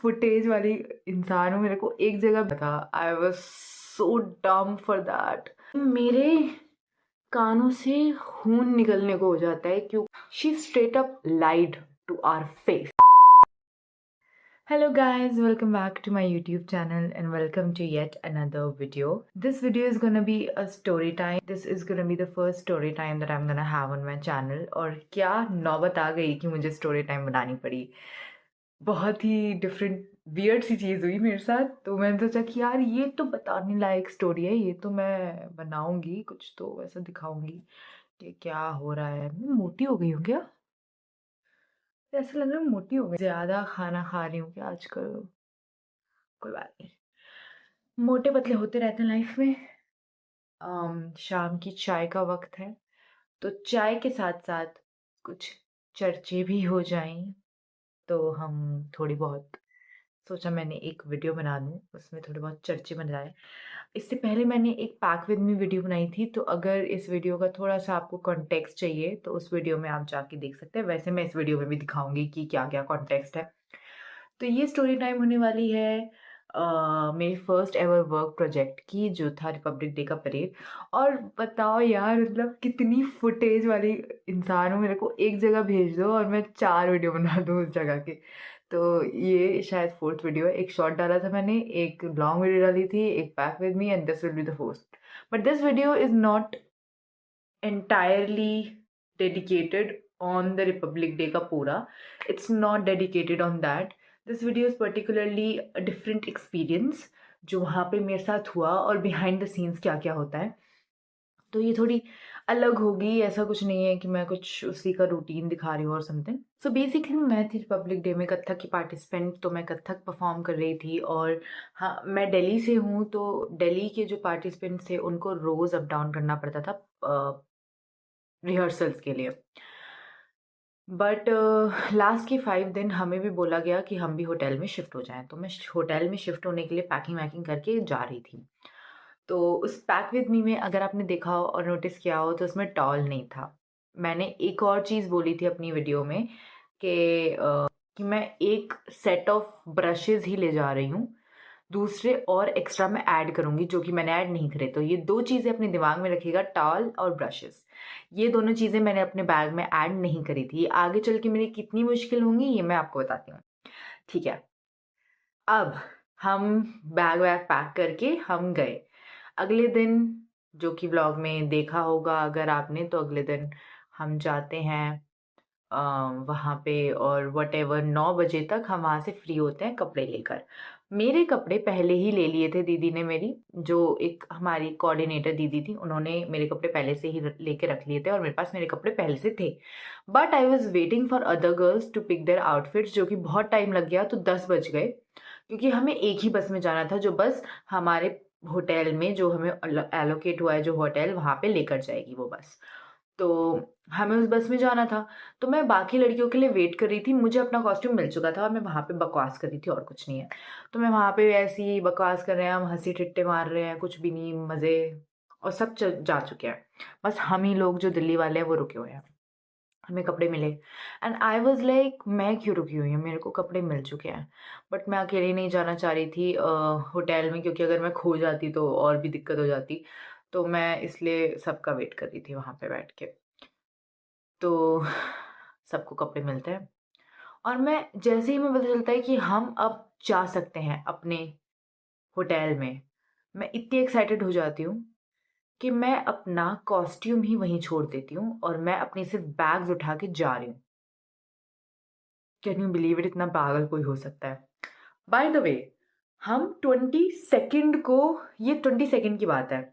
Footage वाली इंसान हूँ, मेरे को एक जगह था। आई वॉज सो डम फॉर दैट। मेरे कानों से खून निकलने को हो जाता है क्यों she straight up lied to our face. Hello guys, welcome back to my YouTube channel and welcome to yet another video. This video is gonna be a story time. This is gonna be the first story time that I'm gonna have on my channel. और क्या नौबत आ गई कि मुझे story time बनानी पड़ी। बहुत ही different weird सी चीज़ हुई मेरे साथ, तो मैंने सोचा कि यार ये तो बताने लायक स्टोरी है, ये तो मैं बनाऊंगी, कुछ तो ऐसा दिखाऊंगी कि क्या हो रहा है। मैं मोटी हो गई हूँ क्या? ऐसा लग रहा है मोटी हो गई, ज़्यादा खाना खा रही हूँ क्या आजकल? कोई बात नहीं, मोटे पतले होते रहते हैं लाइफ में। शाम की चाय का वक्त है, तो चाय के साथ साथ कुछ चर्चे भी हो जाएं, तो हम थोड़ी बहुत सोचा मैंने एक वीडियो बना दूँ, उसमें थोड़े बहुत चर्चे बन जाए। इससे पहले मैंने एक पैक विद मी वीडियो बनाई थी, तो अगर इस वीडियो का थोड़ा सा आपको कॉन्टेक्स्ट चाहिए तो उस वीडियो में आप जाके देख सकते हैं। वैसे मैं इस वीडियो में भी दिखाऊंगी कि क्या क्या कॉन्टेक्स्ट है। तो ये स्टोरी टाइम होने वाली है मेरी फर्स्ट एवर वर्क प्रोजेक्ट की, जो था रिपब्लिक डे का परेड। और बताओ यार, मतलब कितनी फुटेज वाली इंसान हूँ, मेरे को एक जगह भेज दो और मैं 4 वीडियो बना दूँ उस जगह के। तो ये शायद 4th वीडियो है। एक शॉर्ट डाला था मैंने, एक लॉन्ग वीडियो डाली थी, एक pack with me, and this will be the 4th। But this video is not entirely dedicated on the Republic Day का पूरा। It's not dedicated on that. This video is particularly a different experience जो वहाँ पे मेरे साथ हुआ और behind the scenes क्या क्या होता है। तो ये थोड़ी अलग होगी, ऐसा कुछ नहीं है कि मैं कुछ उसी का रूटीन दिखा रही हूँ और समथिंग। सो बेसिकली मैं थी रिपब्लिक डे में कथक की पार्टिसिपेंट, तो मैं कथक परफॉर्म कर रही थी। और हाँ, मैं दिल्ली से हूँ, तो दिल्ली के जो पार्टिसिपेंट्स थे उनको रोज़ अप डाउन करना पड़ता था रिहर्सल्स के लिए। बट लास्ट के 5 दिन हमें भी बोला गया कि हम भी होटल में शिफ्ट हो जाएं, तो मैं होटल में शिफ्ट होने के लिए पैकिंग वैकिंग करके जा रही थी। तो उस पैक विद मी में अगर आपने देखा हो और नोटिस किया हो तो उसमें टॉल नहीं था। मैंने एक और चीज़ बोली थी अपनी वीडियो में कि मैं एक सेट ऑफ ब्रशेज़ ही ले जा रही हूँ, दूसरे और एक्स्ट्रा मैं ऐड करूँगी जो कि मैंने ऐड नहीं करे। तो ये 2 चीज़ें अपने दिमाग में रखिएगा, टॉवल और ब्रशेज़। ये दोनों चीज़ें मैंने अपने बैग में ऐड नहीं करी थी। आगे चल के मेरी कितनी मुश्किल होंगी ये मैं आपको बताती हूँ, ठीक है? अब हम बैग वैग पैक करके हम गए। अगले दिन, जो कि व्लॉग में देखा होगा अगर आपने, तो अगले दिन हम जाते हैं वहाँ पे, और व्हाटएवर 9 बजे तक हम वहाँ से फ्री होते हैं कपड़े लेकर। मेरे कपड़े पहले ही ले लिए थे दीदी ने मेरी, जो एक हमारी कोऑर्डिनेटर दीदी थी, उन्होंने मेरे कपड़े पहले से ही लेके रख लिए थे और मेरे पास मेरे कपड़े पहले से थे। But I was waiting for other girls to pick their outfits, जो कि बहुत टाइम लग गया, तो 10 बज गए, क्योंकि हमें एक ही बस में जाना था, जो बस हमारे होटल में जो हमें एलोकेट हुआ है, जो होटल वहाँ पे लेकर जाएगी वो बस। तो हमें उस बस में जाना था, तो मैं बाकी लड़कियों के लिए वेट कर रही थी। मुझे अपना कॉस्ट्यूम मिल चुका था और मैं वहाँ पे बकवास कर रही थी और कुछ नहीं है। तो मैं वहाँ पे ऐसी ही बकवास कर रहे हैं, हम हंसी ठिट्टे मार रहे हैं, कुछ भी नहीं, मज़े, और सब जा चुके हैं। बस हम ही लोग जो दिल्ली वाले हैं वो रुके हुए हैं। हमें कपड़े मिले एंड आई वॉज लाइक मैं क्यों रुकी हुई हूँ, मेरे को कपड़े मिल चुके हैं। बट मैं अकेले नहीं जाना चाह रही थी होटल में, क्योंकि अगर मैं खो जाती तो और भी दिक्कत हो जाती। तो मैं इसलिए सबका वेट कर रही थी वहाँ पे बैठ के। तो सबको कपड़े मिलते हैं और मैं जैसे ही मैं पता चलता है कि हम अब जा सकते हैं अपने होटल में, मैं इतनी एक्साइटेड हो जाती हूँ कि मैं अपना कॉस्ट्यूम ही वहीं छोड़ देती हूँ और मैं अपनी सिर्फ बैग्स उठा के जा रही हूँ। कैन यू बिलीव इट, इतना पागल कोई हो सकता है? बाय द वे, हम 22nd को, ये 22nd की बात है,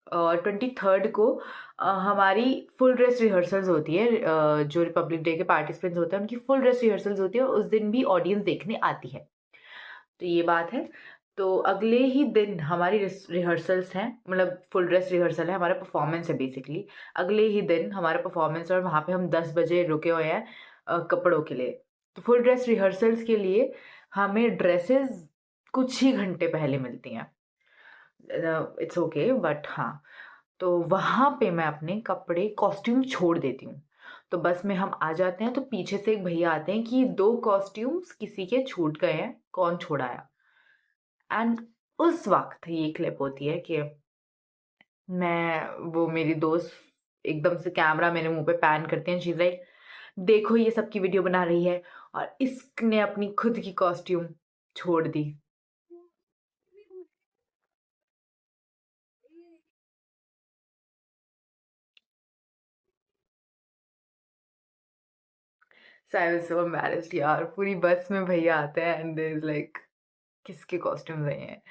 और 23rd को हमारी फुल ड्रेस रिहर्सल्स होती है। जो रिपब्लिक डे के पार्टिसिपेंट्स होते हैं उनकी फुल ड्रेस रिहर्सल्स होती है और उस दिन भी ऑडियंस देखने आती है। तो ये बात है। तो अगले ही दिन हमारी रिहर्सल्स हैं, मतलब फुल ड्रेस रिहर्सल है, हमारा परफॉर्मेंस है बेसिकली। अगले ही दिन हमारा परफॉर्मेंस, और वहाँ पे हम 10 बजे रुके हुए हैं कपड़ों के लिए। तो फुल ड्रेस रिहर्सल्स के लिए हमें ड्रेसेस कुछ ही घंटे पहले मिलती हैं। इट्स ओके, बट हाँ, तो वहाँ पे मैं अपने कपड़े कॉस्ट्यूम छोड़ देती हूँ। तो बस में हम आ जाते हैं, तो पीछे से एक भैया आते हैं कि 2 कॉस्ट्यूम्स किसी के छूट गए हैं कौन छोड़ाया। एंड उस वक्त ये क्लिप होती है कि वो मेरी दोस्त एकदम से कैमरा मेरे मुंह पे पैन करती है, शी इज लाइक देखो ये सबकी वीडियो बना रही है और इसने अपनी खुद की कॉस्ट्यूम छोड़ दी। सो आई वाज सो एम्बैरेस्ड यार। पूरी बस में भैया आते हैं एंड देयर इज लाइक किसके कॉस्ट्यूम रहे हैं।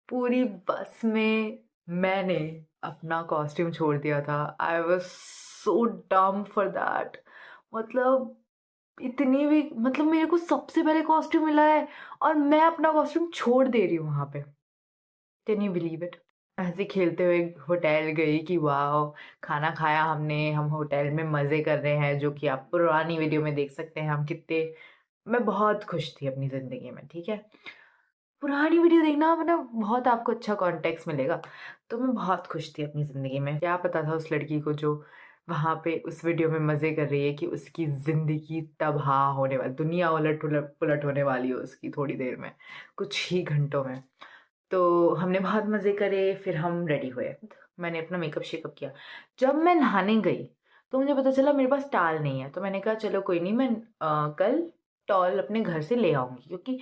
पूरी बस में मैंने अपना कॉस्ट्यूम छोड़ दिया था। आई वाज सो डम फॉर दैट। मतलब इतनी भी, मतलब मेरे को सबसे पहले कॉस्ट्यूम मिला है और मैं अपना कॉस्ट्यूम छोड़ दे रही हूँ वहां पे। Can you believe it. ऐसे खेलते हुए होटल गई कि वाह, खाना खाया हमने, हम होटल में मज़े कर रहे हैं, जो कि आप पुरानी वीडियो में देख सकते हैं हम कितने। मैं बहुत खुश थी अपनी ज़िंदगी में, ठीक है। पुरानी वीडियो देखना मतलब बहुत आपको अच्छा कॉन्टेक्स्ट मिलेगा। तो मैं बहुत खुश थी अपनी ज़िंदगी में। क्या पता था उस लड़की को जो वहाँ पे उस वीडियो में मज़े कर रही है कि उसकी ज़िंदगी तबाह होने वाली, दुनिया उलट उलट पुलट होने वाली है उसकी थोड़ी देर में, कुछ ही घंटों में। तो हमने बहुत मज़े करे, फिर हम रेडी हुए। मैंने अपना मेकअप शेकअप किया। जब मैं नहाने गई तो मुझे पता चला मेरे पास टॉवल नहीं है। तो मैंने कहा चलो कोई नहीं, मैं कल टॉवल अपने घर से ले आऊँगी, क्योंकि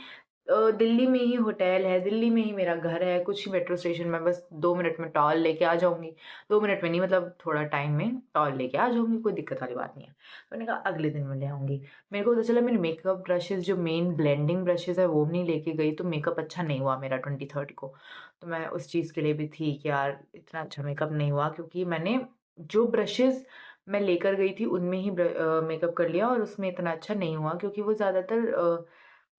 दिल्ली में ही होटल है, दिल्ली में ही मेरा घर है, कुछ ही मेट्रो स्टेशन में, बस 2 मिनट में टॉवल लेके आ जाऊँगी। 2 मिनट में नहीं, मतलब थोड़ा टाइम में टॉवल लेके आ जाऊँगी, कोई दिक्कत वाली बात नहीं है। तो मैंने कहा अगले दिन मैं ले आऊँगी। मेरे को पता चला मेरे मेकअप ब्रशेज़, जो मेन ब्लेंडिंग ब्रशेज़ है वो नहीं लेके गई, तो मेकअप अच्छा नहीं हुआ मेरा 23rd को। तो मैं उस चीज़ के लिए भी थी कि यार इतना अच्छा मेकअप नहीं हुआ, क्योंकि मैंने जो ब्रशेज़ मैं लेकर गई थी उनमें ही मेकअप कर लिया और उसमें इतना अच्छा नहीं हुआ, क्योंकि वो ज़्यादातर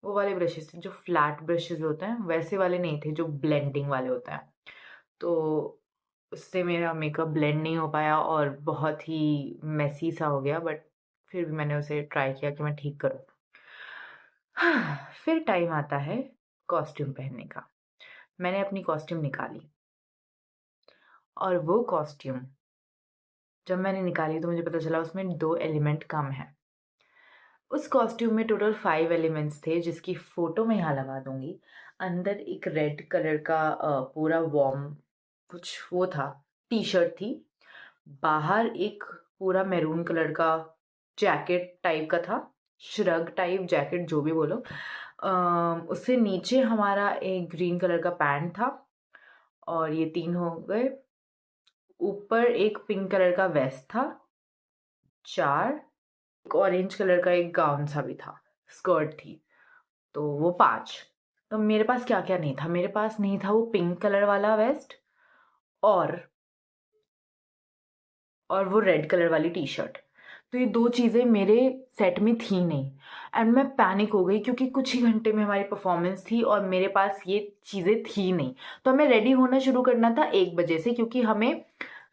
वो वाले ब्रशेज़ थे जो फ्लैट ब्रशेज़ होते हैं, वैसे वाले नहीं थे जो ब्लेंडिंग वाले होते हैं। तो उससे मेरा मेकअप ब्लेंड नहीं हो पाया और बहुत ही मेसी सा हो गया, बट फिर भी मैंने उसे ट्राई किया कि मैं ठीक करूँ। फिर टाइम आता है कॉस्ट्यूम पहनने का। मैंने अपनी कॉस्ट्यूम निकाली और वो कॉस्ट्यूम जब मैंने निकाली तो मुझे पता चला उसमें 2 एलिमेंट कम हैं। उस कॉस्ट्यूम में टोटल 5 एलिमेंट्स थे, जिसकी फ़ोटो मैं यहाँ लगा दूँगी। अंदर एक रेड कलर का पूरा वॉर्म कुछ वो था, टी-शर्ट थी। बाहर एक पूरा मैरून कलर का जैकेट टाइप का था, श्रग टाइप जैकेट जो भी बोलो। उससे नीचे हमारा एक ग्रीन कलर का पैंट था और ये 3 हो गए। ऊपर एक पिंक कलर का वेस्ट था, 4। एक ऑरेंज कलर का एक गाउन सा भी था, स्कर्ट थी, तो वो 5। तो मेरे पास क्या-क्या नहीं था, मेरे पास नहीं था वो पिंक कलर वाला वेस्ट और वो रेड कलर वाली टी-शर्ट। तो ये 2 चीज़ें मेरे सेट में थी नहीं एंड मैं पैनिक हो गई, क्योंकि कुछ ही घंटे में हमारी परफॉर्मेंस थी और मेरे पास ये चीज़ें थी नहीं। तो हमें रेडी होना शुरू करना था 1 बजे से, क्योंकि हमें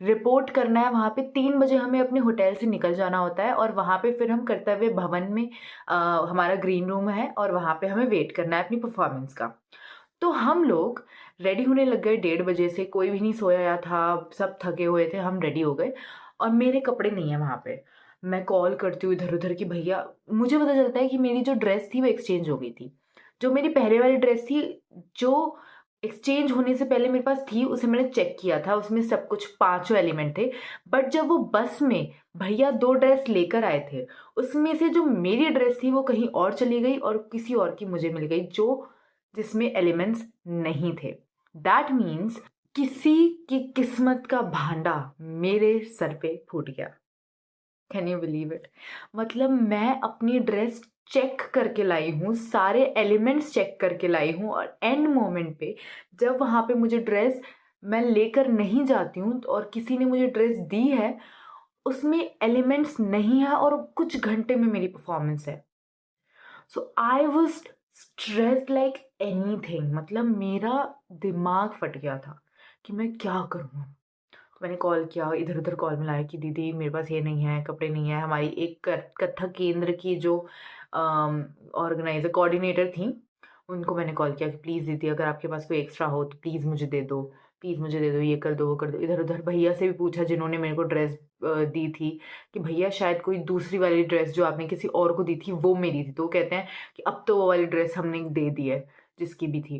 रिपोर्ट करना है वहाँ पे। 3 बजे हमें अपने होटल से निकल जाना होता है और वहाँ पे फिर हम कर्तव्य भवन में हमारा ग्रीन रूम है और वहाँ पे हमें वेट करना है अपनी परफॉर्मेंस का। तो हम लोग रेडी होने लग गए 1:30 बजे से, कोई भी नहीं सोया था, सब थके हुए थे, हम रेडी हो गए और मेरे कपड़े नहीं है वहाँ पे। मैं कॉल करती हूँ इधर-उधर कि भैया, मुझे पता चलता है कि मेरी जो ड्रेस थी वो एक्सचेंज हो गई थी। जो मेरी पहले वाली ड्रेस थी, जो एक्सचेंज होने से पहले मेरे पास थी, उसे मैंने चेक किया था, उसमें सब कुछ पाँचों एलिमेंट थे। बट जब वो बस में भैया 2 ड्रेस लेकर आए थे, उसमें से जो मेरी ड्रेस थी वो कहीं और चली गई और किसी और की मुझे मिल गई, जो जिसमें एलिमेंट्स नहीं थे। दैट मीन्स किसी की किस्मत का भांडा मेरे सर पे फूट गया। Can you believe it. मतलब मैं अपनी ड्रेस चेक करके लाई हूँ, सारे एलिमेंट्स चेक करके लाई हूँ और एंड मोमेंट पे जब वहाँ पे मुझे ड्रेस मैं लेकर नहीं जाती हूँ और किसी ने मुझे ड्रेस दी है, उसमें एलिमेंट्स नहीं है और कुछ घंटे में मेरी परफॉर्मेंस है। So I was stressed like anything. मतलब मेरा दिमाग फट गया था कि मैं क्या करूँ। मैंने कॉल किया, इधर-उधर कॉल मिलाया कि दीदी मेरे पास ये नहीं है, कपड़े नहीं है। हमारी एक कथक केंद्र की जो ऑर्गेनाइज़र कोऑर्डिनेटर थीं, उनको मैंने कॉल किया कि प्लीज़ दीदी अगर आपके पास कोई एक्स्ट्रा हो तो प्लीज़ मुझे दे दो। प्लीज़ मुझे दे दो, ये कर दो, वो कर दो। इधर उधर भैया से भी पूछा जिन्होंने मेरे को ड्रेस दी थी कि भैया शायद कोई दूसरी वाली ड्रेस जो आपने किसी और को दी थी वो मेरी थी। तो वो कहते हैं कि अब तो वो वाली ड्रेस हमने दे दी है जिसकी भी थी।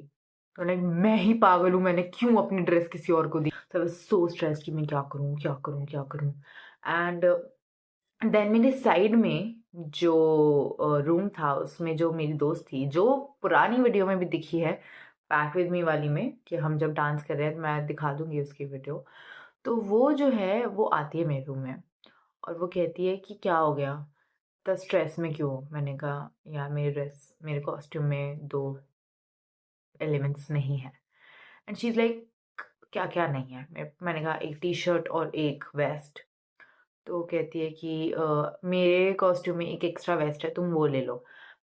तो लाइक मैं ही पागल हूँ, मैंने क्यों अपनी ड्रेस किसी और को दी। तो आई वाज सो स्ट्रेस्ड कि मैं क्या करूँ क्या करूँ क्या करूँ। एंड देन मेरे साइड में जो रूम था उसमें जो मेरी दोस्त थी जो पुरानी वीडियो में भी दिखी है, बैक विद मी वाली में, कि हम जब डांस कर रहे हैं, मैं दिखा दूंगी उसकी वीडियो। तो वो जो है वो आती है मेरे रूम में और वो कहती है कि क्या हो गया, तो स्ट्रेस में क्यों। मैंने कहा यार मेरे कॉस्ट्यूम में 2 एलिमेंट्स नहीं है। एंड शी इज़ लाइक क्या क्या नहीं है। मैंने कहा एक टी शर्ट और एक वेस्ट। तो कहती है कि मेरे कॉस्ट्यूम में एक एक्स्ट्रा वेस्ट है, तुम वो ले लो।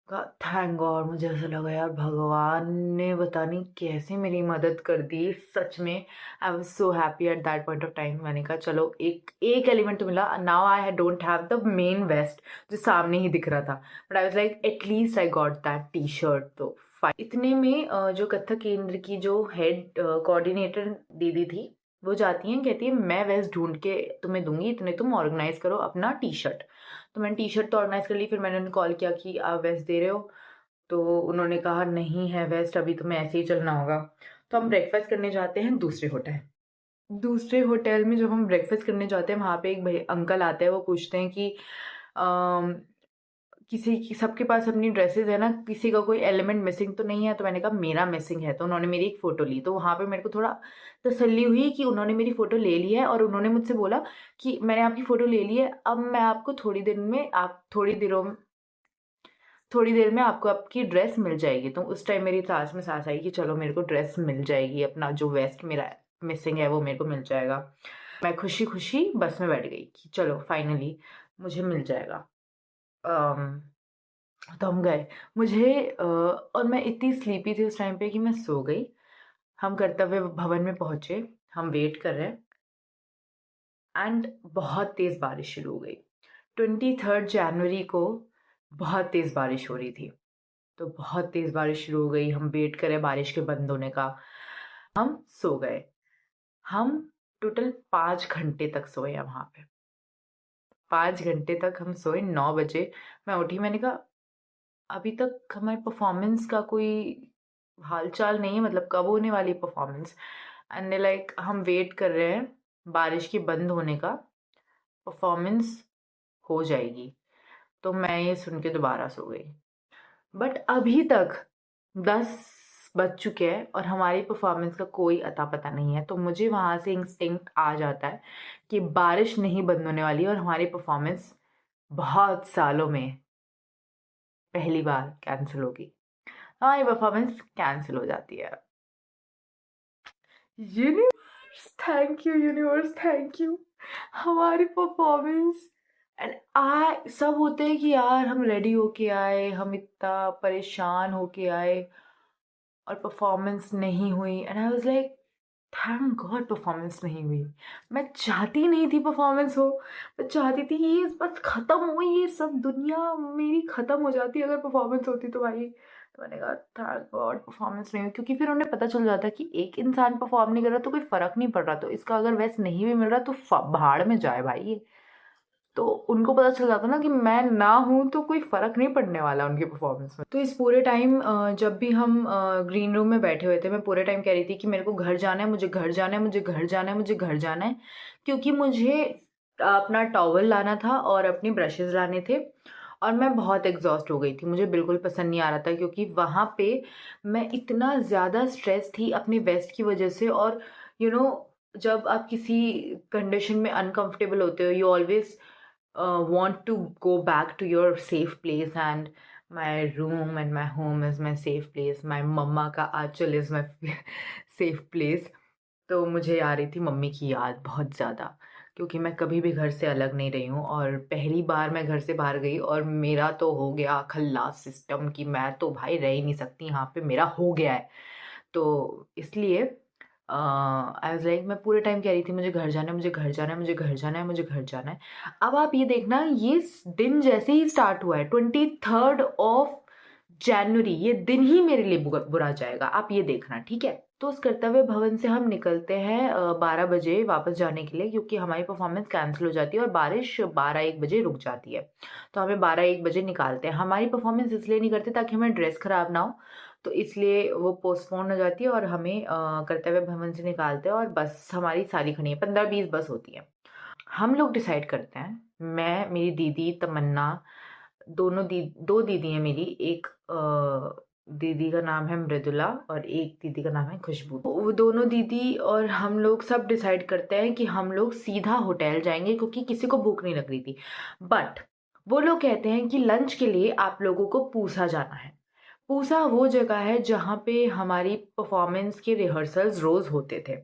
कहा थैंक गॉड। मुझे ऐसा लगा यार भगवान ने पता नहीं कैसे मेरी मदद कर दी सच में। I was so happy at that point of time. मैंने कहा चलो एक एक एलिमेंट तो मिला। Now I don't have the main vest जो सामने ही दिख रहा था, but I was like at least I got that T shirt. तो इतने में जो कथक केंद्र की जो हेड कोऑर्डिनेटर दीदी थी वो जाती हैं, कहती है मैं वेस्ट ढूंढ के तुम्हें दूंगी, इतने तुम ऑर्गेनाइज करो अपना टी शर्ट। तो मैंने टी शर्ट तो ऑर्गेनाइज कर ली। फिर मैंने उन्हें कॉल किया कि आप वेस्ट दे रहे हो। तो उन्होंने कहा नहीं है वेस्ट, अभी तुम्हें ऐसे ही चलना होगा। तो हम ब्रेकफास्ट करने जाते हैं दूसरे होटल में। जब हम ब्रेकफास्ट करने जाते हैं वहाँ पे एक भाई अंकल आते हैं। वो पूछते हैं कि किसी की सबके पास अपनी ड्रेसेस है ना, किसी का कोई एलिमेंट मिसिंग तो नहीं है। तो मैंने कहा मेरा मिसिंग है। तो उन्होंने मेरी एक फ़ोटो ली। तो वहाँ पे मेरे को थोड़ा तसल्ली हुई कि उन्होंने मेरी फ़ोटो ले ली है और उन्होंने मुझसे बोला कि मैंने आपकी फ़ोटो ले ली है, अब मैं आपको थोड़ी देर में आपको आपकी ड्रेस मिल जाएगी। तो उस टाइम मेरी सांस में सांस आई कि चलो मेरे को ड्रेस मिल जाएगी, अपना जो वेस्ट मेरा मिसिंग है वो मेरे को मिल जाएगा। मैं खुशी खुशी बस में बैठ गई कि चलो फाइनली मुझे मिल जाएगा। अम, तो हम गए। और मैं इतनी स्लीपी थी उस टाइम पे कि मैं सो गई। हम कर्तव्य भवन में पहुंचे, हम वेट कर रहे हैं एंड बहुत तेज़ बारिश शुरू हो गई। 23 जनवरी को बहुत तेज़ बारिश हो रही थी। तो बहुत तेज़ बारिश शुरू हो गई। हम वेट करें बारिश के बंद होने का। हम सो गए। हम टोटल 5 घंटे तक सोए हैं वहाँ पे। 5 घंटे तक हम सोए। 9 बजे मैं उठी। मैंने कहा अभी तक हमारे परफॉर्मेंस का कोई हालचाल नहीं है, मतलब कब होने वाली परफॉर्मेंस। एंड लाइक हम वेट कर रहे हैं बारिश के बंद होने का, परफॉर्मेंस हो जाएगी। तो मैं ये सुन के दोबारा सो गई। बट अभी तक 10 बज चुके हैं और हमारी परफॉर्मेंस का कोई अता पता नहीं है। तो मुझे वहाँ से इंस्टिंक्ट आ जाता है कि बारिश नहीं बंद होने वाली और हमारी परफॉर्मेंस बहुत सालों में पहली बार कैंसिल होगी। हमारी परफॉर्मेंस कैंसिल हो जाती है। Universe thank you, universe thank you. हमारी परफॉर्मेंस एंड सब होते हैं कि यार हम रेडी होके आए, हम इतना परेशान होके आए और परफॉर्मेंस नहीं हुई। And I was like thank God performance नहीं हुई। मैं चाहती नहीं थी परफॉर्मेंस हो। मैं चाहती थी ये बस ख़त्म हो, ये सब दुनिया मेरी ख़त्म हो जाती अगर परफॉर्मेंस होती तो भाई। तो मैंने कहा थैंक गॉड परफॉर्मेंस नहीं हुई, क्योंकि फिर उन्हें पता चल जाता कि एक इंसान परफॉर्म नहीं कर रहा तो कोई फ़र्क नहीं पड़ रहा। तो इसका अगर वैसे नहीं भी मिल रहा तो भाड़ में जाए भाई ये। तो उनको पता चल जाता ना कि मैं ना हूँ तो कोई फ़र्क नहीं पड़ने वाला उनके परफॉर्मेंस में। तो इस पूरे टाइम जब भी हम ग्रीन रूम में बैठे हुए थे, मैं पूरे टाइम कह रही थी कि मेरे को घर जाना है, मुझे घर जाना है, मुझे घर जाना है, मुझे घर जाना है। क्योंकि मुझे अपना टॉवल लाना था और अपनी ब्रशेज़ लाने थे और मैं बहुत एग्जॉस्ट हो गई थी। मुझे बिल्कुल पसंद नहीं आ रहा था क्योंकि वहाँ पे मैं इतना ज़्यादा स्ट्रेस थी अपने वेस्ट की वजह से। और यू नो जब आप किसी कंडीशन में अनकंफर्टेबल होते हो, you always want to go back to your safe place, and my room and my home is my safe place. My mama का आंचल is my safe place. तो मुझे आ रही थी मम्मी की याद बहुत ज़्यादा, क्योंकि मैं कभी भी घर से अलग नहीं रही हूँ और पहली बार मैं घर से बाहर गई और मेरा तो हो गया खल्लास सिस्टम कि मैं तो भाई रह ही नहीं सकती यहाँ पे, मेरा हो गया है। तो इसलिए आई वाज लाइक मैं पूरे टाइम कह रही थी मुझे घर जाना है, मुझे घर जाना है, मुझे घर जाना है, मुझे घर जाना है। अब आप ये देखना, ये दिन जैसे ही स्टार्ट हुआ है 23rd ऑफ जनवरी, ये दिन ही मेरे लिए बुरा जाएगा, आप ये देखना, ठीक है। तो उस कर्तव्य भवन से हम निकलते हैं 12 बजे वापस जाने के लिए, क्योंकि हमारी परफॉर्मेंस कैंसिल हो जाती है और बारिश 12-1 बजे रुक जाती है। तो हमें 12-1 बजे निकालते हैं। हमारी परफॉर्मेंस इसलिए नहीं करते ताकि हमें ड्रेस खराब ना हो, तो इसलिए वो पोस्टपोन हो जाती है और हमें कर्तव्य भवन से निकालते हैं और बस हमारी सारी खड़ी है, 15-20 बस होती है। हम लोग डिसाइड करते हैं, मैं, मेरी दीदी तमन्ना, दो दीदी हैं मेरी, एक दीदी का नाम है मृदुला और एक दीदी का नाम है खुशबू। तो वो दोनों दीदी और हम लोग सब डिसाइड करते हैं कि हम लोग सीधा होटल जाएंगे, क्योंकि किसी को भूख नहीं लग रही थी। बट वो लोग कहते हैं कि लंच के लिए आप लोगों को पूसा जाना है। पूसा वो जगह है जहाँ पे हमारी परफॉर्मेंस के रिहर्सल्स रोज होते थे,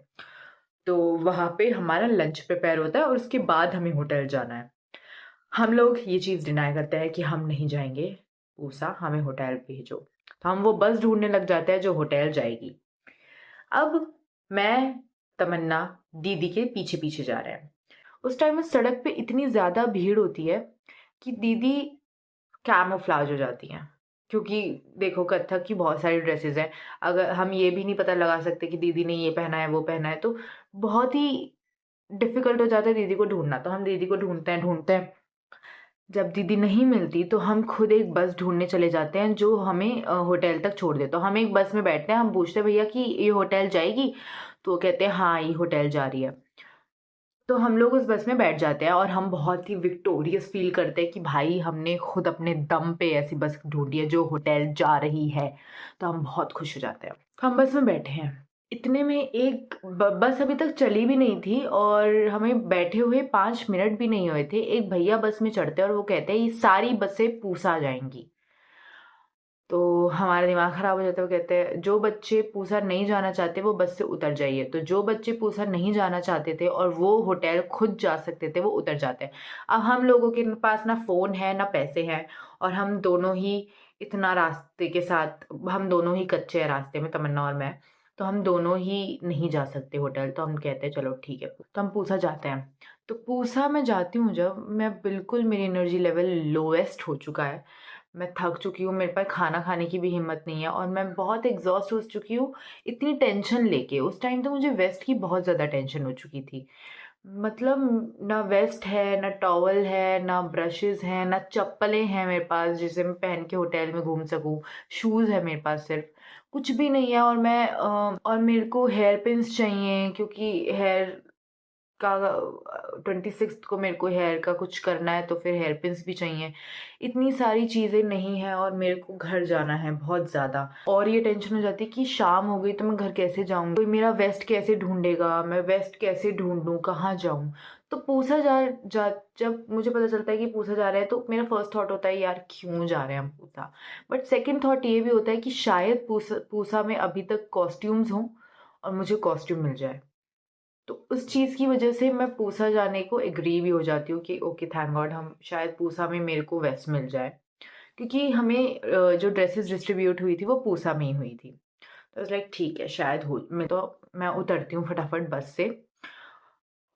तो वहाँ पे हमारा लंच प्रिपेयर होता है और उसके बाद हमें होटल जाना है। हम लोग ये चीज़ डिनाई करते हैं कि हम नहीं जाएंगे पूसा, हमें होटल भेजो। तो हम वो बस ढूंढने लग जाते हैं जो होटल जाएगी। अब मैं, तमन्ना दीदी के पीछे पीछे जा रहे हैं। उस टाइम उस सड़क पे इतनी ज़्यादा भीड़ होती है कि दीदी कैमोफ्लाज हो जाती हैं, क्योंकि देखो कथक की बहुत सारी ड्रेसेस हैं। अगर हम ये भी नहीं पता लगा सकते कि दीदी ने ये पहना है वो पहना है, तो बहुत ही डिफिकल्ट हो जाता है दीदी को ढूंढना। तो हम दीदी को ढूंढते हैं। जब दीदी नहीं मिलती तो हम खुद एक बस ढूंढने चले जाते हैं जो हमें होटल तक छोड़ दे। तो हम एक बस में बैठते हैं, हम पूछते हैं भैया कि ये होटल जाएगी, तो वो कहते हैं हाँ ये होटल जा रही है। तो हम लोग उस बस में बैठ जाते हैं और हम बहुत ही विक्टोरियस फील करते हैं कि भाई हमने खुद अपने दम पे ऐसी बस ढूंढी है जो होटल जा रही है। तो हम बहुत खुश हो जाते हैं। हम बस में बैठे हैं, इतने में एक बस अभी तक चली भी नहीं थी और हमें बैठे हुए 5 मिनट भी नहीं हुए थे, एक भैया बस में चढ़ते हैं और वो कहते हैं ये सारी बसें पूसा जाएंगी। तो हमारा दिमाग खराब हो जाता है। वो कहते हैं जो बच्चे पूसा नहीं जाना चाहते वो बस से उतर जाइए। तो जो बच्चे पूसा नहीं जाना चाहते थे और वो होटल खुद जा सकते थे वो उतर जाते हैं। अब हम लोगों के पास ना फ़ोन है ना पैसे हैं, और हम दोनों ही इतना रास्ते के साथ, हम दोनों ही कच्चे हैं रास्ते में, तमन्ना और मैं। तो हम दोनों ही नहीं जा सकते होटल। तो हम कहते हैं चलो ठीक है, तो हम पूसा जाते हैं। तो पूसा मैं जाती हूँ जब, मैं बिल्कुल, मेरी एनर्जी लेवल लोएस्ट हो चुका है। मैं थक चुकी हूँ, मेरे पास खाना खाने की भी हिम्मत नहीं है और मैं बहुत एग्जॉस्ट हो चुकी हूँ इतनी टेंशन लेके। उस टाइम तो मुझे वेस्ट की बहुत ज़्यादा टेंशन हो चुकी थी। मतलब ना वेस्ट है, ना टॉवल है, ना ब्रशेस हैं, ना चप्पलें हैं मेरे पास जिसे मैं पहन के होटल में घूम सकूं। शूज़ है मेरे पास सिर्फ, कुछ भी नहीं है। और मैं और मेरे को हेयर पिन्स चाहिए, क्योंकि हेयर का 26 को मेरे को हेयर का कुछ करना है, तो फिर हेयर पिन्स भी चाहिए। इतनी सारी चीज़ें नहीं है और मेरे को घर जाना है बहुत ज़्यादा। और ये टेंशन हो जाती है कि शाम हो गई तो मैं घर कैसे जाऊँगी, कोई मेरा वेस्ट कैसे ढूंढेगा, मैं वेस्ट कैसे ढूंढूँ, कहाँ जाऊँ। तो पूछा जा जा जब मुझे पता चलता है कि पूछा जा रहा है तो मेरा फर्स्ट थॉट होता है यार क्यों जा रहे हैं हम पूछा। बट सेकंड थॉट ये भी होता है कि शायद पूसा में अभी तक कॉस्ट्यूम्स हों और मुझे कॉस्ट्यूम मिल जाए। तो उस चीज़ की वजह से मैं पूसा जाने को एग्री भी हो जाती हूँ कि ओके थैंक गॉड हम शायद पूसा में मेरे को वेस्ट मिल जाए, क्योंकि हमें जो ड्रेसेस डिस्ट्रीब्यूट हुई थी वो पूसा में ही हुई थी। तो लाइक ठीक है शायद हो। मैं उतरती हूँ फटाफट बस से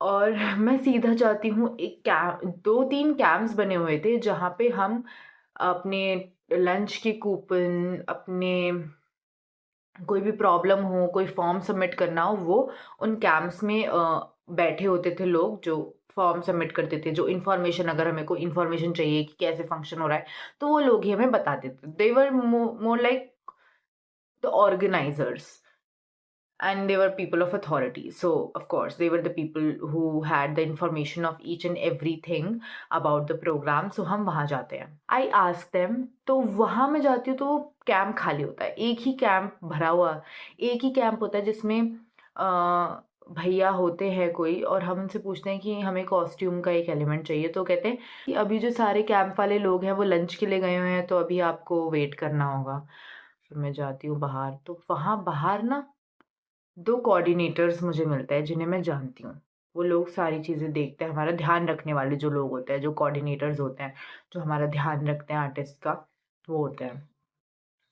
और मैं सीधा जाती हूँ एक कैंप, 2-3 कैंप्स बने हुए थे जहाँ पे हम अपने लंच के कूपन, अपने कोई भी प्रॉब्लम हो, कोई फॉर्म सबमिट करना हो, वो उन कैंप्स में बैठे होते थे लोग जो फॉर्म सबमिट करते थे। जो इन्फॉर्मेशन, अगर हमें कोई इन्फॉर्मेशन चाहिए कि कैसे फंक्शन हो रहा है, तो वो लोग ही हमें बताते थे। They were more like the organisers and they were people of authority, so of course they were the people who had the information of each and everything about the program. So हम वहाँ जाते हैं, I ask them। तो वहाँ मैं जाती हूँ तो वो कैंप खाली होता है, एक ही कैंप भरा हुआ, एक ही कैंप होता है जिसमें भैया होते हैं कोई, और हम उनसे पूछते हैं कि हमें कॉस्ट्यूम का एक एलिमेंट चाहिए। तो कहते हैं कि अभी जो सारे कैंप वाले लोग हैं वो लंच के लिए गए हुए हैं, तो अभी आपको वेट करना होगा। फिर मैं जाती हूँ बाहर, तो वहाँ बाहर ना 2 कोऑर्डिनेटर्स मुझे मिलते हैं जिन्हें मैं जानती हूँ। वो लोग सारी चीज़ें देखते हैं, हमारा ध्यान रखने वाले जो लोग होते हैं, जो कोऑर्डिनेटर्स होते हैं, जो हमारा ध्यान रखते हैं आर्टिस्ट का, वो होते हैं।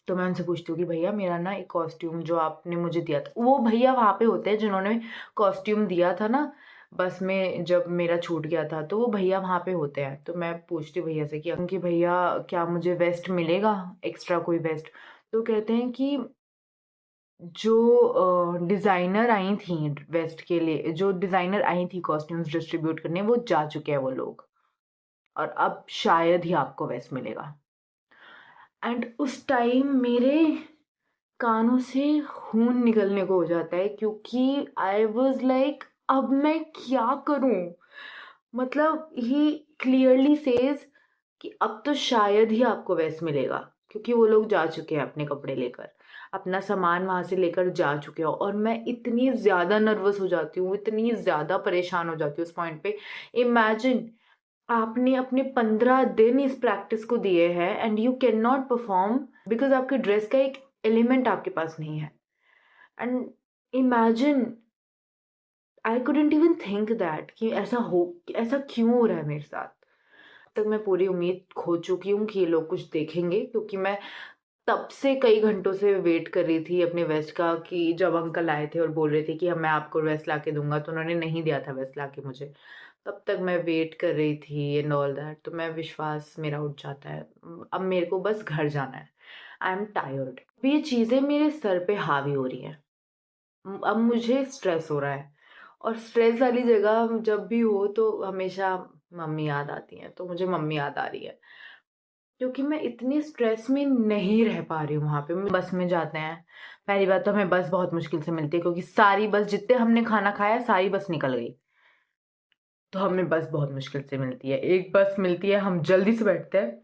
तो मैं उनसे पूछती हूँ कि भैया मेरा ना एक कॉस्ट्यूम जो आपने मुझे दिया था, वो भैया वहाँ पे होते हैं जिन्होंने कॉस्ट्यूम दिया था ना बस में जब मेरा छूट गया था तो वो भैया वहाँ पे होते हैं, तो मैं पूछती भैया से कि भैया क्या मुझे वेस्ट मिलेगा, एक्स्ट्रा कोई वेस्ट? तो कहते हैं कि जो डिज़ाइनर आई थी वेस्ट के लिए, जो डिज़ाइनर आई थी कॉस्ट्यूम्स डिस्ट्रीब्यूट करने, वो जा चुके हैं वो लोग, और अब शायद ही आपको वेस्ट मिलेगा। एंड उस टाइम मेरे कानों से खून निकलने को हो जाता है, क्योंकि आई वॉज लाइक अब मैं क्या करूं? मतलब ही क्लियरली सेज कि अब तो शायद ही आपको वेस्ट मिलेगा, क्योंकि वो लोग जा चुके हैं अपने कपड़े लेकर, अपना सामान वहां से लेकर जा चुके हो। और मैं इतनी ज़्यादा नर्वस हो जाती हूँ, इतनी ज़्यादा परेशान हो जाती हूँ उस पॉइंट पे। इमेजिन, आपने अपने 15 दिन इस प्रैक्टिस को दिए हैं and you can not perform because आपके ड्रेस का एक एलिमेंट आपके पास नहीं है। And imagine, I couldn't even think that कि ऐसा क्यों हो रहा है मेरे साथ। तक मैं पूरी उम्मीद खो चुकी हूँ कि ये लोग कुछ देखेंगे, क्योंकि मैं तब से कई घंटों से वेट कर रही थी अपने वेस्ट का, कि जब अंकल आए थे और बोल रहे थे कि हम मैं आपको वेस्ट ला के दूंगा, तो उन्होंने नहीं दिया था वेस्ट ला के मुझे। तब तक मैं वेट कर रही थी एंड ऑल दैट, तो मैं विश्वास मेरा उठ जाता है। अब मेरे को बस घर जाना है, आई एम टायर्ड। ये चीज़ें मेरे सर पे हावी हो रही हैं, अब मुझे स्ट्रेस हो रहा है, और स्ट्रेस वाली जगह जब भी हो तो हमेशा मम्मी याद आती हैं, तो मुझे मम्मी याद आ रही है, क्योंकि मैं इतनी स्ट्रेस में नहीं रह पा रही हूँ वहाँ पे। बस में जाते हैं, पहली बात तो हमें बस बहुत मुश्किल से मिलती है, क्योंकि सारी बस, जितने हमने खाना खाया सारी बस निकल गई, तो हमें बस बहुत मुश्किल से मिलती है। एक बस मिलती है, हम जल्दी से बैठते हैं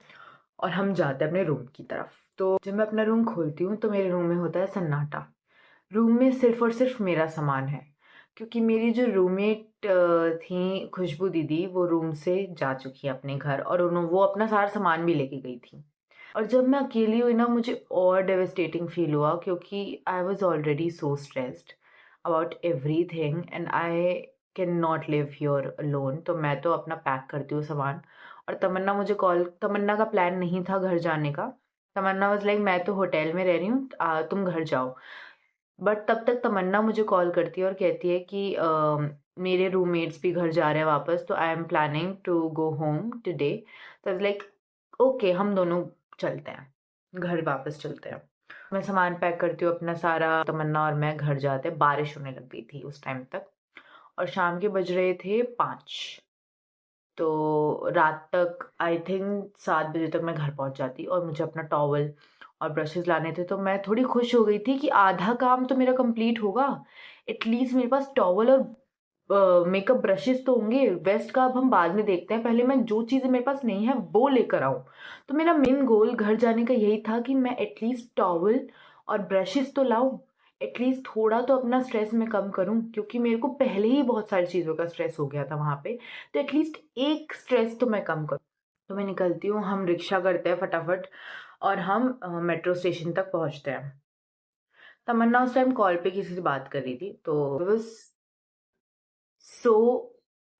और हम जाते हैं अपने रूम की तरफ। तो जब मैं अपना रूम खोलती हूँ तो मेरे रूम में होता है सन्नाटा। रूम में सिर्फ और सिर्फ मेरा सामान है, क्योंकि मेरी जो रूममेट थी खुशबू दीदी, वो रूम से जा चुकी है अपने घर, और उन्होंने वो अपना सारा सामान भी लेके गई थी। और जब मैं अकेली हुई ना, मुझे और डेवस्टेटिंग फील हुआ, क्योंकि I was already so stressed about every thing and I can not live here alone. तो मैं तो अपना पैक करती हूँ सामान, और तमन्ना का प्लान नहीं था घर जाने का। तमन्ना वॉज लाइक मैं तो होटल में रह रही हूँ, तुम घर जाओ। बट तब तक तमन्ना मुझे कॉल करती है और कहती है कि मेरे रूममेट्स भी घर जा रहे हैं वापस, तो I am planning to go home today. तो लाइक ओके, हम दोनों चलते हैं, घर वापस चलते हैं। मैं सामान पैक करती हूँ अपना सारा, तमन्ना और मैं घर जाते हैं। बारिश होने लग गई थी उस टाइम तक, और शाम के बज रहे थे 5। तो रात तक आई थिंक 7 बजे तक मैं घर पहुंच जाती, और मुझे अपना टॉवल और ब्रशेस लाने थे। तो मैं थोड़ी खुश हो गई थी कि आधा काम तो मेरा कंप्लीट होगा, एटलीस्ट मेरे पास टॉवल और मेकअप ब्रशेस तो होंगे। वेस्ट का अब हम बाद में देखते हैं, पहले मैं जो चीज़ें मेरे पास नहीं है वो लेकर आऊँ। तो मेरा मेन गोल घर जाने का यही था कि मैं एटलीस्ट टॉवल और ब्रशेस तो लाऊं, एटलीस्ट थोड़ा तो अपना स्ट्रेस मैं कम करूं, क्योंकि मेरे को पहले ही बहुत सारी चीज़ों का स्ट्रेस हो गया था वहाँ पे। तो एटलीस्ट एक स्ट्रेस तो मैं कम करूं। तो मैं निकलती हूँ, हम रिक्शा करते हैं फटाफट, और हम मेट्रो स्टेशन तक पहुँचते हैं। तमन्ना उस टाइम कॉल पे किसी से बात कर रही थी, तो बस सो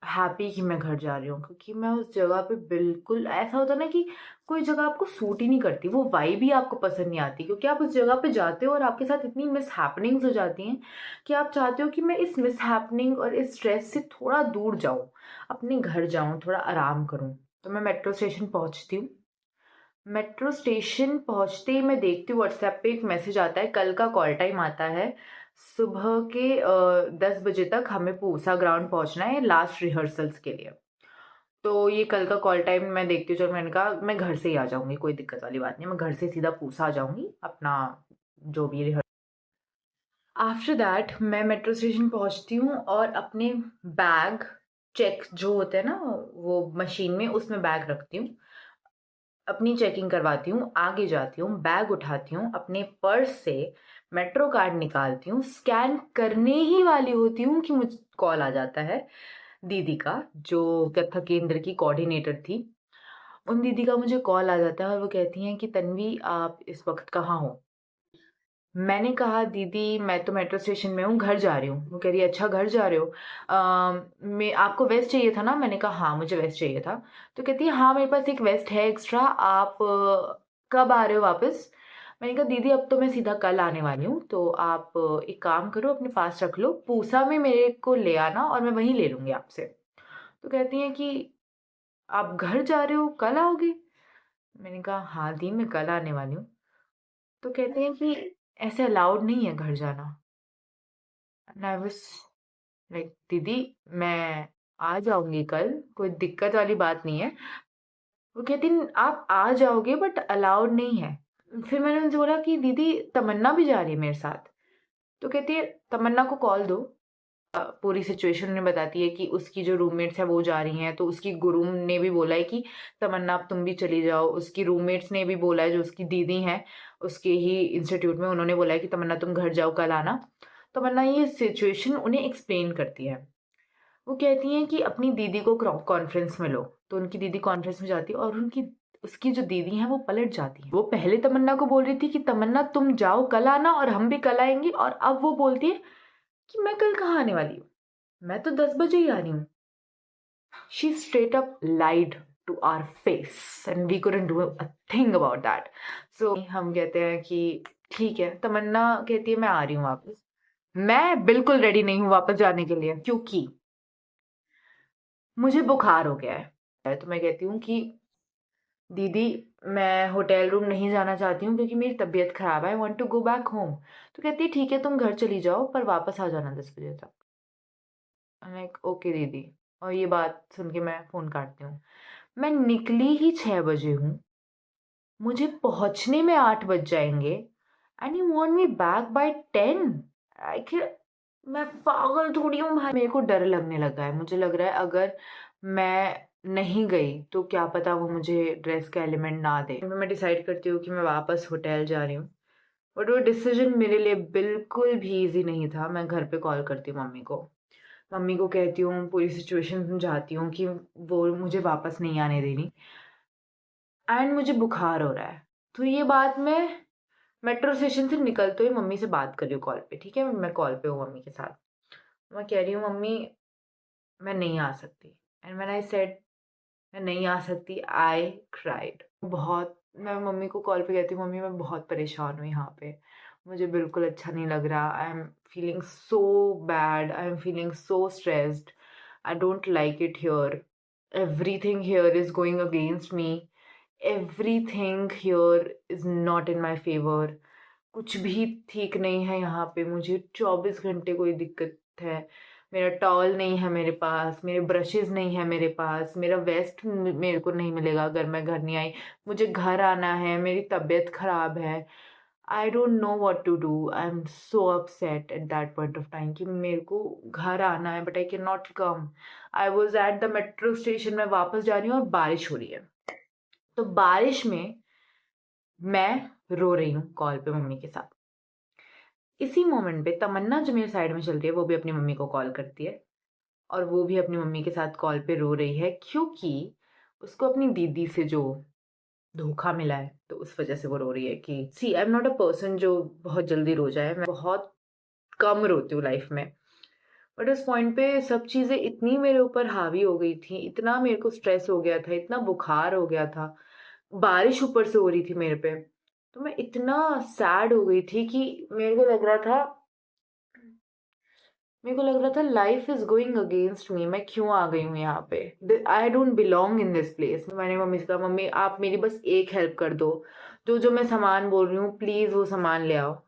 हैप्पी कि मैं घर जा रही हूँ, क्योंकि मैं उस जगह पे बिल्कुल, ऐसा होता है ना कि कोई जगह आपको सूट ही नहीं करती, वो वाइब ही आपको पसंद नहीं आती, क्योंकि आप उस जगह पे जाते हो और आपके साथ इतनी मिस हैपनिंग्स हो जाती हैं कि आप चाहते हो कि मैं इस मिस हैपनिंग और इस स्ट्रेस से थोड़ा दूर जाऊँ, अपने घर जाऊँ, थोड़ा आराम करूँ। तो मैं मेट्रो स्टेशन पहुँचती हूँ। मेट्रो स्टेशन पहुंचते ही मैं देखती हूँ व्हाट्सएप पे एक मैसेज आता है, कल का कॉल टाइम आता है, सुबह के 10 बजे तक हमें पूसा ग्राउंड पहुंचना है लास्ट रिहर्सल्स के लिए। तो ये कल का कॉल टाइम मैं देखती हूँ, चलो मैंने कहा मैं घर से ही आ जाऊंगी, कोई दिक्कत वाली बात नहीं, मैं घर से सीधा पूसा आ जाऊंगी अपना जो भी रिहर्सल। आफ्टर दैट मैं मेट्रो स्टेशन पहुंचती हूँ और अपने बैग चेक जो होते हैं ना वो मशीन में, उसमें बैग रखती हूँ, अपनी चेकिंग करवाती हूँ, आगे जाती हूँ, बैग उठाती हूँ, अपने पर्स से मेट्रो कार्ड निकालती हूँ, स्कैन करने ही वाली होती हूँ कि मुझे कॉल आ जाता है दीदी का, जो कथक केंद्र की कोऑर्डिनेटर थी। उन दीदी का मुझे कॉल आ जाता है और वो कहती हैं कि तन्वी आप इस वक्त कहाँ हो? मैंने कहा दीदी मैं तो मेट्रो स्टेशन में हूँ, घर जा रही हूँ। वो कह रही है अच्छा घर जा रहे हो, मैं आपको वेस्ट चाहिए था ना? मैंने कहा हाँ मुझे वेस्ट चाहिए था। तो कहती है हाँ मेरे पास एक वेस्ट है एक्स्ट्रा, आप कब आ रहे हो वापस? मैंने कहा दीदी अब तो मैं सीधा कल आने वाली हूँ, तो आप एक काम करो, अपने पास रख लो, पूसा में मेरे को ले आना और मैं वहीं ले लूँगी आपसे। तो कहती हैं कि आप घर जा रहे हो, कल आओगे? मैंने कहा हाँ दी, मैं कल आने वाली हूँ। तो कहते हैं कि ऐसे अलाउड नहीं है घर जाना। एंड आई वाज लाइक दीदी मैं आ जाऊंगी कल, कोई दिक्कत वाली बात नहीं है। वो कहती आप आ जाओगे बट अलाउड नहीं है। फिर मैंने उनसे बोला कि दीदी तमन्ना भी जा रही है मेरे साथ। तो कहती है तमन्ना को कॉल दो। पूरी सिचुएशन उन्हें बताती है कि उसकी जो रूममेट्स है वो जा रही हैं, तो उसकी गुरुम ने भी बोला है कि तमन्ना अब तुम भी चली जाओ। उसकी रूममेट्स ने भी बोला है, जो उसकी दीदी हैं उसके ही इंस्टीट्यूट में, उन्होंने बोला है कि तमन्ना तुम घर जाओ, कल आना। तमन्ना ये सिचुएशन उन्हें एक्सप्लेन करती है। वो कहती हैं कि अपनी दीदी को कॉन्फ्रेंस में लो। तो उनकी दीदी कॉन्फ्रेंस में जाती है और उनकी उसकी जो दीदी हैं वो पलट जाती हैं। वो पहले तमन्ना को बोल रही थी कि तमन्ना तुम जाओ, कल आना और हम भी कल आएंगे, और अब वो बोलती है कि मैं कल कहाँ आने वाली हूँ, मैं तो 10 बजे ही आ रही हूँ। She straight up lied to our face and we couldn't do a thing about that. So हम कहते हैं कि ठीक है। तमन्ना कहती है मैं आ रही हूँ वापस। मैं बिल्कुल रेडी नहीं हूँ वापस जाने के लिए, क्योंकि मुझे बुखार हो गया है। तो मैं कहती हूँ कि दीदी मैं होटल रूम नहीं जाना चाहती हूँ क्योंकि मेरी तबीयत खराब है, I want to go back home. तो कहती है ठीक है तुम घर चली जाओ पर वापस आ जाना 10 बजे तक। लाइक ओके दीदी। और ये बात सुन के मैं फ़ोन काटती हूँ। मैं निकली ही 6 बजे हूँ, मुझे पहुँचने में 8 बज जाएँगे and you want me back by 10? आखिर मैं पागल थोड़ी हूँ भाई। मेरे को डर लगने लगा है, मुझे लग रहा है अगर मैं नहीं गई तो क्या पता वो मुझे ड्रेस का एलिमेंट ना दे। फिर मैं डिसाइड करती हूँ कि मैं वापस होटल जा रही हूँ। बट वो डिसीजन मेरे लिए बिल्कुल भी ईज़ी नहीं था। मैं घर पे कॉल करती हूँ मम्मी को। मम्मी को कहती हूँ, पूरी सिचुएशन समझाती हूँ कि वो मुझे वापस नहीं आने देनी एंड मुझे बुखार हो रहा है। तो ये बात मैं मेट्रो स्टेशन से निकलते हुए मम्मी से बात कर रही हूँ कॉल पे, ठीक है? मैं कॉल पे हूँ मम्मी के साथ। मैं कह रही हूँ मम्मी मैं नहीं आ सकती। एंड व्हेन आई सेड मैं नहीं आ सकती, आई क्राइड बहुत। मैं मम्मी को कॉल पे कहती हूँ मम्मी मैं बहुत परेशान हूँ यहाँ पे, मुझे बिल्कुल अच्छा नहीं लग रहा। I am feeling so bad, I am feeling so stressed, I don't like it here, everything here is going against me, everything here is not in my favor, कुछ भी ठीक नहीं है यहाँ पे, मुझे 24 घंटे कोई दिक्कत है। मेरा टॉवल नहीं है मेरे पास, मेरे ब्रशेज़ नहीं है मेरे पास, मेरा वेस्ट मेरे को नहीं मिलेगा अगर मैं घर नहीं आई। मुझे घर आना है, मेरी तबीयत ख़राब है। I don't know what to do. I am so upset at that point of time कि मेरे को घर आना है but I can not come. I was at the metro station, मैं वापस जा रही हूँ और बारिश हो रही है। तो बारिश में मैं रो रही हूँ कॉल पे मम्मी के साथ। इसी मोमेंट पे तमन्ना जो मेरे साइड में चल रही है वो भी अपनी मम्मी को कॉल करती है और वो भी अपनी मम्मी के साथ कॉल पे रो रही है क्योंकि उसको अपनी दीदी से जो धोखा मिला है तो उस वजह से वो रो रही है। कि see I am not a person जो बहुत जल्दी रो जाए, मैं बहुत कम रोती हूँ लाइफ में। बट उस पॉइंट पे सब चीज़ें इतनी मेरे ऊपर हावी हो गई थी, इतना मेरे को स्ट्रेस हो गया था, इतना बुखार हो गया था, बारिश ऊपर से हो रही थी मेरे पे, तो मैं इतना सैड हो गई थी कि मेरे को लग रहा था life is going against me, मैं क्यों आ गई हूँ यहाँ पे, I don't belong in this place. मैंने मम्मी से कहा मम्मी आप मेरी बस एक हेल्प कर दो, जो जो मैं सामान बोल रही हूँ प्लीज़ वो सामान ले आओ।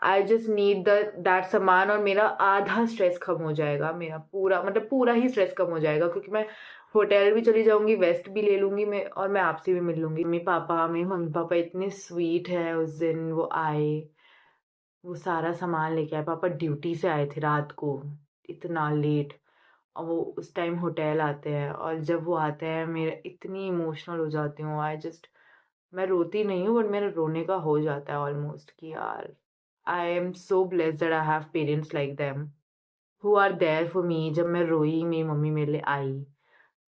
आई जस्ट नीड दैट सामान और मेरा आधा स्ट्रेस कम हो जाएगा, मेरा पूरा मतलब पूरा ही स्ट्रेस कम हो जाएगा क्योंकि मैं होटल भी चली जाऊंगी, वेस्ट भी ले लूंगी मैं, और मैं आपसे भी मिल लूंगी। मेरे मम्मी पापा इतने स्वीट है, उस दिन वो आए, वो सारा सामान लेके आए। पापा ड्यूटी से आए थे रात को इतना लेट, और वो उस टाइम होटल आते हैं और जब वो आते हैं मेरा इतनी इमोशनल हो जाती हूँ। आई जस्ट मैं रोती नहीं हूँ बट मेरा रोने का हो जाता है ऑलमोस्ट कि यार I am so blessed that I have parents like them who are there for me. जब मैं रोई मेरी मम्मी मेरे लिए आई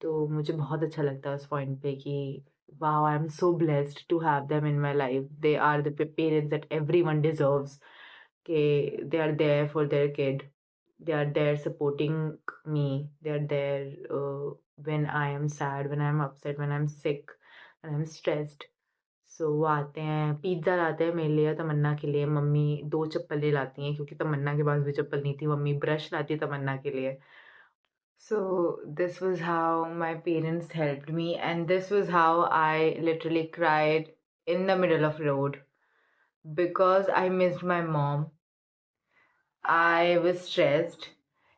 तो मुझे बहुत अच्छा लगता है उस पॉइंट पे कि wow, I am so blessed to have them in my life, they are the parents that everyone deserves. They are there for their kid, they are there supporting me, they are there when I am sad, when I am upset, when I'm sick, when I'm stressed. सो वो आते हैं, pizza लाते हैं मेरे लिए, तमन्ना के लिए। Mummy 2 चप्पलें लाती हैं क्योंकि तमन्ना के पास भी चप्पल नहीं थी। मम्मी ब्रश लाती है तमन्ना के लिए। So this was how my parents helped me, and this was how I literally cried in the middle of road because I missed my mom. I was stressed.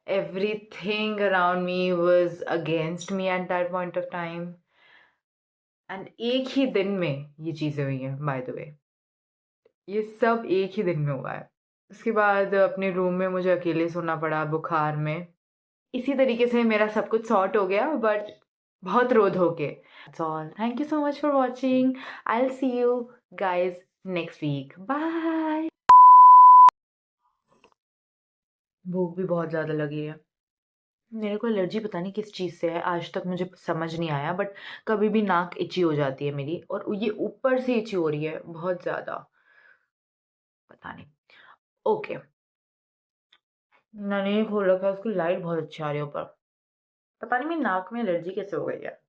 Everything around me was against me at that point of time. And एक ही दिन में ये चीज़ें हुई हैं, by the way. ये सब एक ही दिन में हुआ है। उसके बाद अपने रूम में मुझे अकेले सोना पड़ा बुखार में। इसी तरीके से मेरा सब कुछ सॉर्ट हो गया, बट बहुत रोध होके। That's all. Thank you so much for watching. I will see you guys next week. Bye. भूख भी बहुत ज़्यादा लगी है। मेरे को एलर्जी पता नहीं किस चीज़ से है, आज तक मुझे समझ नहीं आया, बट कभी भी नाक इची हो जाती है मेरी, और ये ऊपर से इची हो रही है बहुत ज़्यादा, पता नहीं। ओके, मैंने नहीं खोल रखा, उसकी लाइट बहुत अच्छी आ रही है ऊपर। पता नहीं मेरी नाक में एलर्जी कैसे हो गई है।